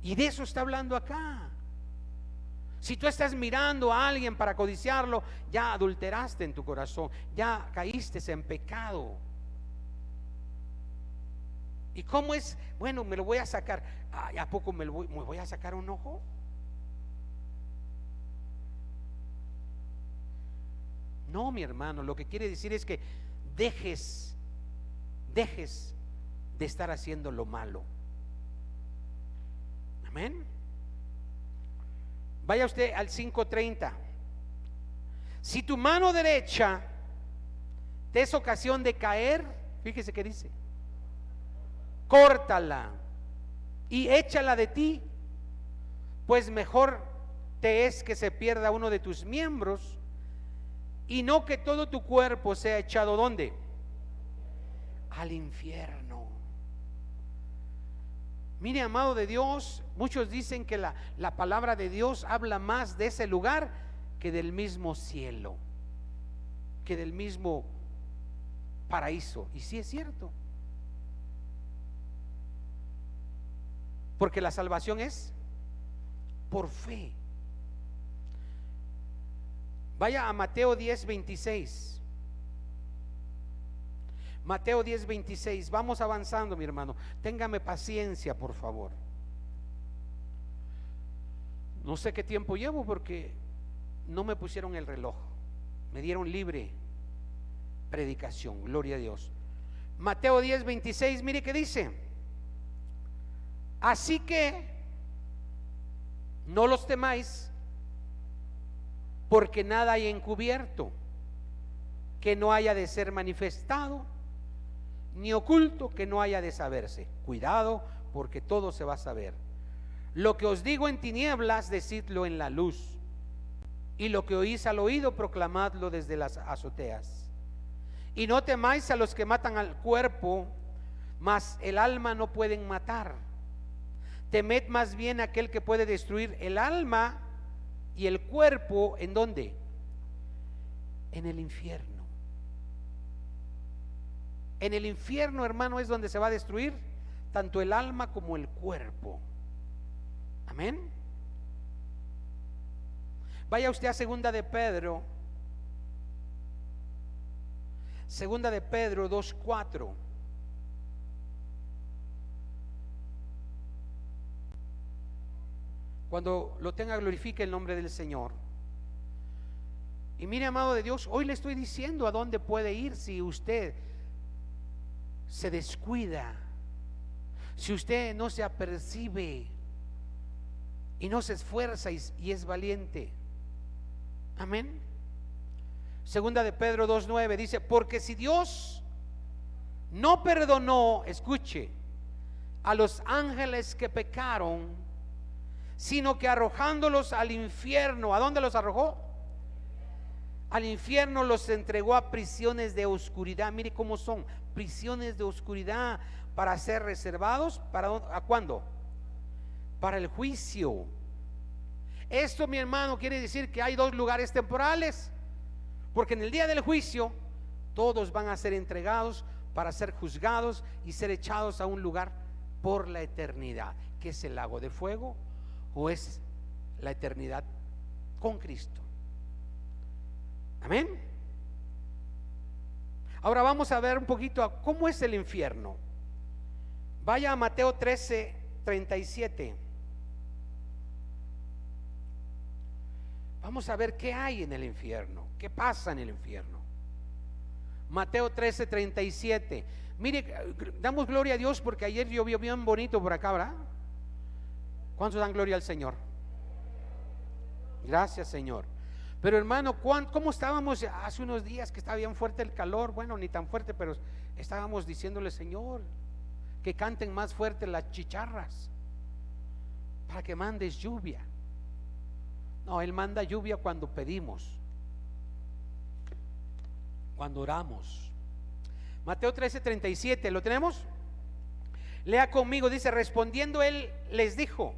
Y de eso está hablando acá. Si tú estás mirando a alguien para codiciarlo, ya adulteraste en tu corazón, ya caíste en pecado. ¿Y cómo es? Bueno, me lo voy a sacar. ¿A poco me voy a sacar un ojo? No, mi hermano, lo que quiere decir es que dejes de estar haciendo lo malo. Amén. Vaya usted al 5:30. Si tu mano derecha te es ocasión de caer, fíjese que dice: córtala y échala de ti, pues mejor te es que se pierda uno de tus miembros y no que todo tu cuerpo sea echado ¿dónde? Al infierno. Mire, amado de Dios, muchos dicen que la palabra de Dios habla más de ese lugar que del mismo cielo, que del mismo paraíso. Y sí es cierto, porque la salvación es por fe. Vaya a Mateo 10:26. Mateo 10:26. Vamos avanzando, mi hermano. Téngame paciencia, por favor. No sé qué tiempo llevo porque no me pusieron el reloj. Me dieron libre predicación. Gloria a Dios. Mateo 10:26. Mire qué dice. Así que no los temáis, porque nada hay encubierto que no haya de ser manifestado, ni oculto que no haya de saberse. Cuidado, porque todo se va a saber. Lo que os digo en tinieblas, decidlo en la luz, y lo que oís al oído, proclamadlo desde las azoteas. Y no temáis a los que matan al cuerpo, mas el alma no pueden matar. Temed más bien a aquel que puede destruir el alma y el cuerpo. ¿En dónde? En el infierno. En el infierno, hermano, es donde se va a destruir tanto el alma como el cuerpo. Amén. Vaya usted a Segunda de Pedro 2:4. Cuando lo tenga, glorifique el nombre del Señor. Y mire, amado de Dios, hoy le estoy diciendo a dónde puede ir si usted se descuida, si usted no se apercibe y no se esfuerza y es valiente. Amén. Segunda de Pedro 2:9 dice: porque si Dios no perdonó, escuche, a los ángeles que pecaron, sino que arrojándolos al infierno, ¿a dónde los arrojó? Al infierno los entregó a prisiones de oscuridad. Mire cómo son, prisiones de oscuridad, para ser reservados, ¿a cuándo? Para el juicio. Esto, mi hermano, quiere decir que hay dos lugares temporales, porque en el día del juicio todos van a ser entregados para ser juzgados y ser echados a un lugar por la eternidad, que es el lago de fuego, o es la eternidad con Cristo. Amén. Ahora vamos a ver un poquito a cómo es el infierno. Vaya a Mateo 13:37. Vamos a ver qué hay en el infierno, qué pasa en el infierno. Mateo 13:37. Mire, damos gloria a Dios porque ayer llovió bien bonito por acá, ¿verdad? ¿Cuántos dan gloria al Señor? Gracias, Señor. Pero hermano, ¿cómo estábamos hace unos días que estaba bien fuerte el calor? Bueno, ni tan fuerte, pero estábamos diciéndole: Señor, que canten más fuerte las chicharras para que mandes lluvia. No, Él manda lluvia cuando pedimos, cuando oramos. Mateo 13:37, ¿lo tenemos? Lea conmigo, dice: respondiendo Él les dijo: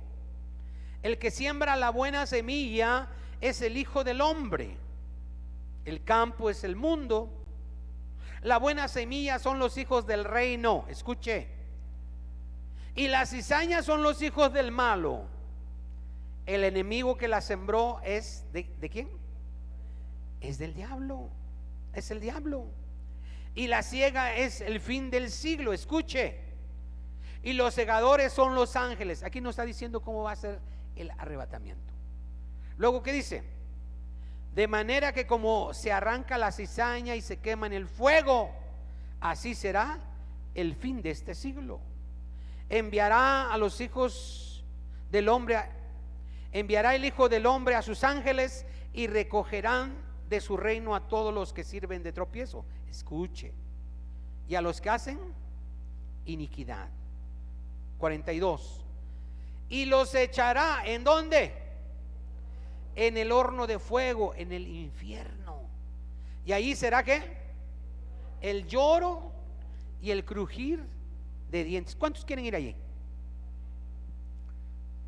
el que siembra la buena semilla es el Hijo del Hombre, el campo es el mundo, la buena semilla son los hijos del reino, escuche, y las cizañas son los hijos del malo. El enemigo que la sembró es ¿de quién? Es del diablo, es el diablo. Y la siega es el fin del siglo, escuche, y los segadores son los ángeles. Aquí nos está diciendo cómo va a ser el arrebatamiento. Luego, ¿qué dice? De manera que como se arranca la cizaña y se quema en el fuego, así será el fin de este siglo. Enviará a los hijos del hombre, enviará el Hijo del Hombre a sus ángeles y recogerán de su reino a todos los que sirven de tropiezo. Escuche. Y a los que hacen iniquidad. 42. Y los echará, ¿en dónde? En el horno de fuego, en el infierno. Y ahí será ¿qué? El lloro y el crujir de dientes. ¿Cuántos quieren ir allí?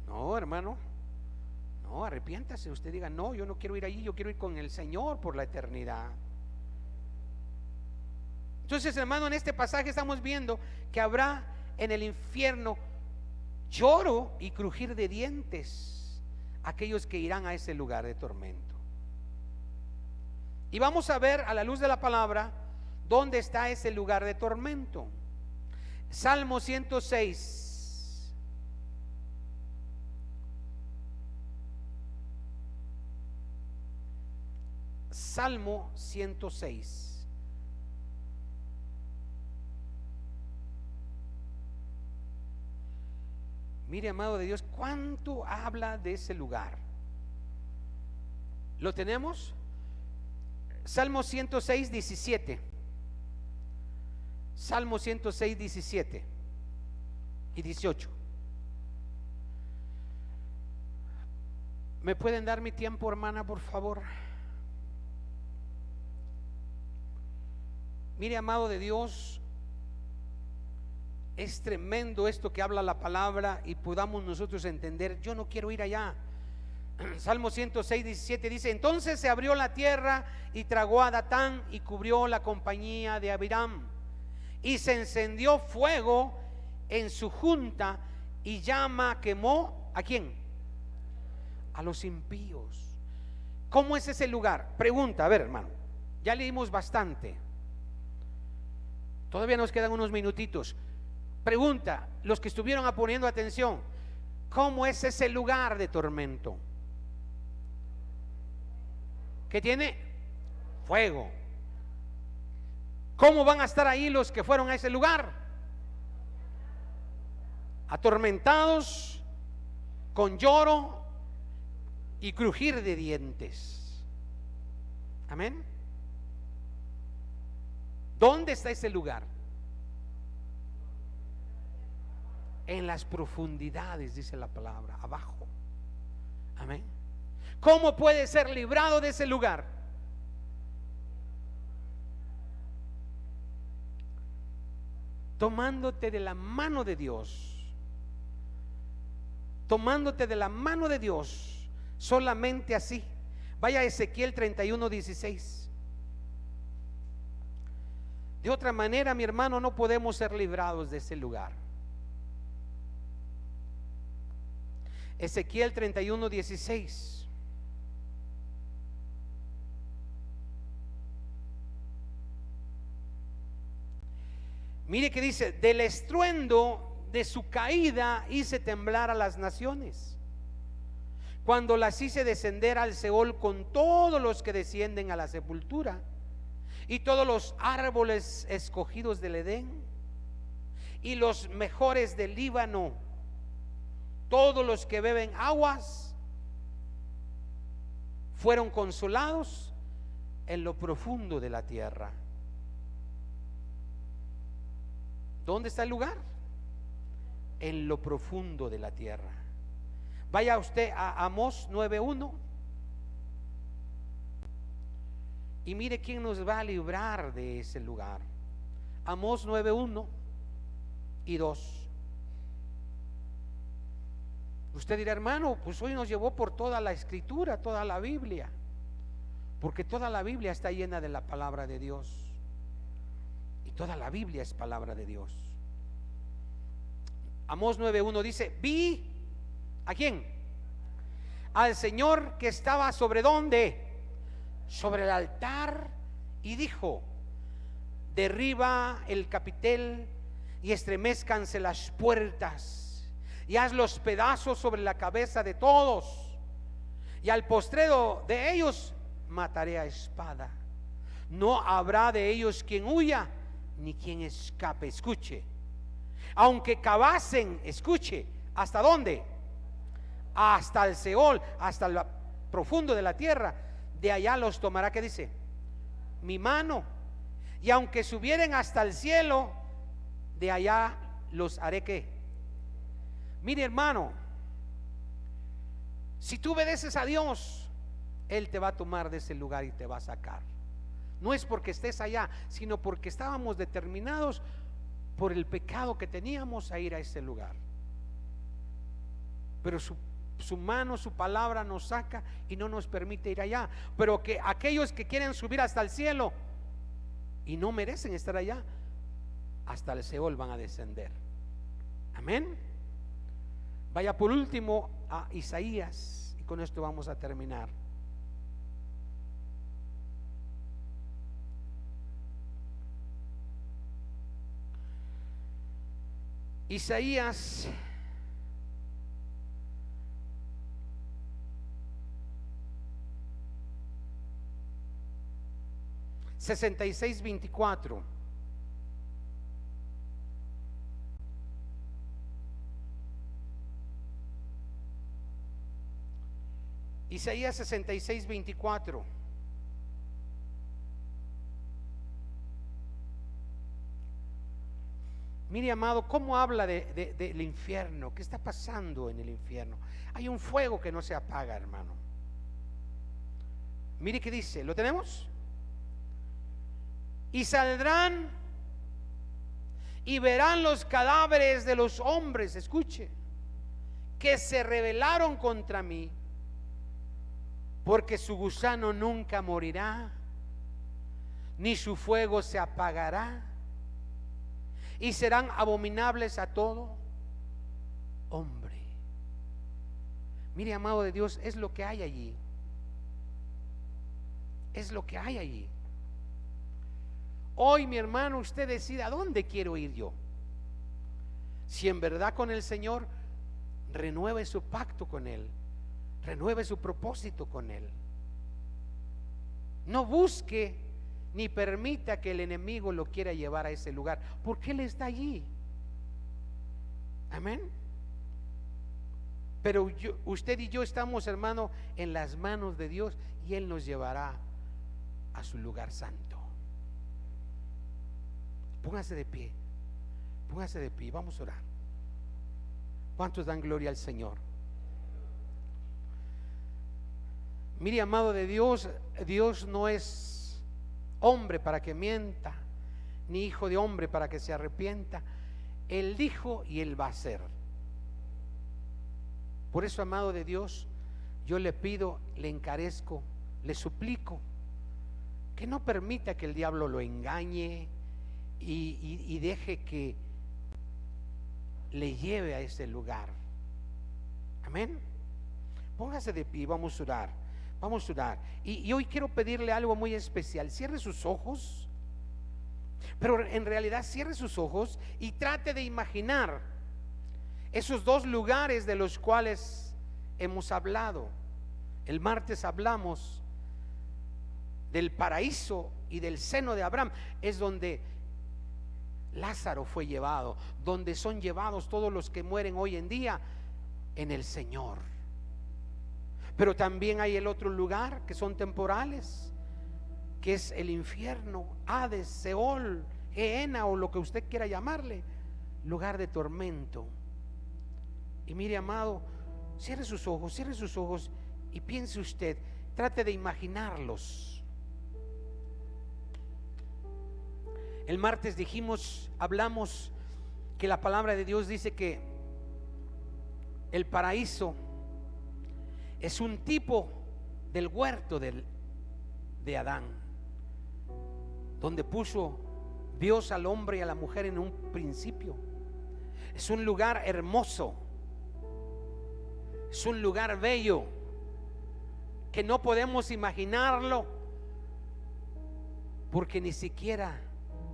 No, hermano. No, arrepiéntase. Usted diga: no, yo no quiero ir allí, yo quiero ir con el Señor por la eternidad. Entonces, hermano, en este pasaje estamos viendo que habrá en el infierno lloro y crujir de dientes, aquellos que irán a ese lugar de tormento. Y vamos a ver a la luz de la palabra ¿Dónde está ese lugar de tormento? Salmo 106. Salmo 106. Mire, amado de Dios, cuánto habla de ese lugar. ¿Lo tenemos? Salmo 106, 17. Salmo 106, 17 y 18. ¿Me pueden dar mi tiempo, hermana, por favor? Mire, amado de Dios, es tremendo esto que habla la palabra y podamos nosotros entender. Yo no quiero ir allá. Salmo 106, 17 dice: entonces se abrió la tierra y tragó a Datán y cubrió la compañía de Abiram, y se encendió fuego en su junta y llama quemó ¿a quién? A los impíos. ¿Cómo es ese lugar? Pregunta, a ver, hermano, ya leímos bastante, todavía nos quedan unos minutitos. Pregunta, los que estuvieron poniendo atención, ¿cómo es ese lugar de tormento? ¿Qué tiene? Fuego. ¿Cómo van a estar ahí los que fueron a ese lugar? Atormentados, con lloro y crujir de dientes. Amén. ¿Dónde está ese lugar? En las profundidades, dice la palabra, abajo. Amén. ¿Cómo puede ser librado de ese lugar? Tomándote de la mano de Dios. Tomándote de la mano de Dios. Solamente así. Vaya a Ezequiel 31, 16. De otra manera, mi hermano, no podemos ser librados de ese lugar. Ezequiel 31, 16. Mire que dice: del estruendo de su caída hice temblar a las naciones, cuando las hice descender al Seol con todos los que descienden a la sepultura, y todos los árboles escogidos del Edén, y los mejores del Líbano, todos los que beben aguas, fueron consolados en lo profundo de la tierra. ¿Dónde está el lugar? En lo profundo de la tierra. Vaya usted a Amós 9:1 y mire quién nos va a librar de ese lugar. Amós 9:1 y 2. Usted dirá: hermano, pues hoy nos llevó por toda la escritura, toda la Biblia, porque toda la Biblia está llena de la palabra de Dios. Y toda la Biblia es palabra de Dios. Amós 9:1 dice: vi ¿a quién? Al Señor que estaba sobre ¿dónde? Sobre el altar, y dijo: derriba el capitel y estremezcanse las puertas, y haz los pedazos sobre la cabeza de todos, y al postrero de ellos mataré a espada. No habrá de ellos quien huya ni quien escape. Escuche: aunque cavasen, escuche, ¿hasta dónde? Hasta el Seol, hasta lo profundo de la tierra, de allá los tomará, ¿qué dice? Mi mano. Y aunque subieren hasta el cielo, de allá los haré, ¿qué? Mire, hermano, si tú obedeces a Dios, Él te va a tomar de ese lugar y te va a sacar. No es porque estés allá, sino porque estábamos determinados por el pecado que teníamos a ir a ese lugar. Pero su mano, su palabra nos saca y no nos permite ir allá. Pero que aquellos que quieren subir hasta el cielo y no merecen estar allá, hasta el Seol van a descender. Amén. Vaya por último a Isaías, y con esto vamos a terminar. Isaías 66:24. Isaías 66:24. Mire, amado, cómo habla del infierno. ¿Qué está pasando en el infierno? Hay un fuego que no se apaga, hermano. Mire qué dice, ¿lo tenemos? Y saldrán y verán los cadáveres de los hombres, escuche, que se rebelaron contra mí, porque su gusano nunca morirá, ni su fuego se apagará, y serán abominables a todo hombre. Mire, amado de Dios, es lo que hay allí. Es lo que hay allí. Hoy, mi hermano, usted decide a dónde quiero ir yo. Si en verdad con el Señor, renueve su pacto con Él, renueve su propósito con Él. No busque ni permita que el enemigo lo quiera llevar a ese lugar, porque Él está allí. Amén. Pero usted y yo estamos, hermano, en las manos de Dios, y Él nos llevará a su lugar santo. Póngase de pie, póngase de pie, vamos a orar. ¿Cuántos dan gloria al Señor? Mire, amado de Dios, Dios no es hombre para que mienta, ni hijo de hombre para que se arrepienta. Él dijo y Él va a hacer. Por eso, amado de Dios, yo le pido, le encarezco, le suplico que no permita que el diablo lo engañe y deje que le lleve a ese lugar. Amén. Póngase de pie, vamos a orar. Vamos a orar. Y hoy quiero pedirle algo muy especial. Cierre sus ojos, pero en realidad cierre sus ojos y trate de imaginar esos dos lugares de los cuales hemos hablado. El martes hablamos del paraíso y del seno de Abraham. Es donde Lázaro fue llevado, donde son llevados todos los que mueren hoy en día en el Señor. Pero también hay el otro lugar que son temporales, que es el infierno, Hades, Seol, Gehenna, o lo que usted quiera llamarle, lugar de tormento. Y mire, amado, cierre sus ojos y piense usted, trate de imaginarlos. El martes hablamos que la palabra de Dios dice que el paraíso es un tipo del huerto de Adán, donde puso Dios al hombre y a la mujer en un principio. Es un lugar hermoso, es un lugar bello, que no podemos imaginarlo, porque ni siquiera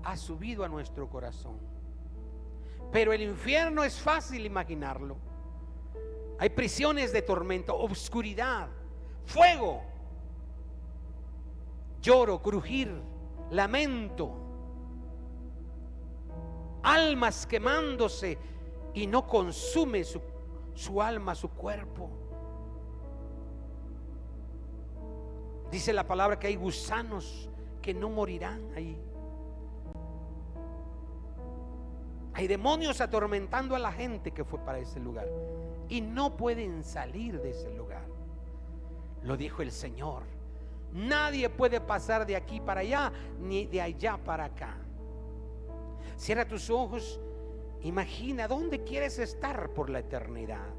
ha subido a nuestro corazón. Pero el infierno es fácil imaginarlo. Hay prisiones de tormento, oscuridad, fuego, lloro, crujir, lamento, almas quemándose, y no consume su alma, su cuerpo. Dice la palabra que hay gusanos que no morirán ahí. Hay demonios atormentando a la gente que fue para ese lugar y no pueden salir de ese lugar. Lo dijo el Señor. Nadie puede pasar de aquí para allá, ni de allá para acá. Cierra tus ojos. Imagina dónde quieres estar por la eternidad.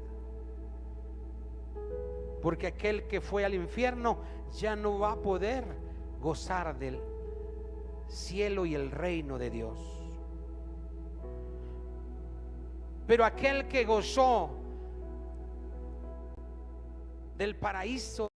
Porque aquel que fue al infierno ya no va a poder gozar del cielo y el reino de Dios. Pero aquel que gozó del paraíso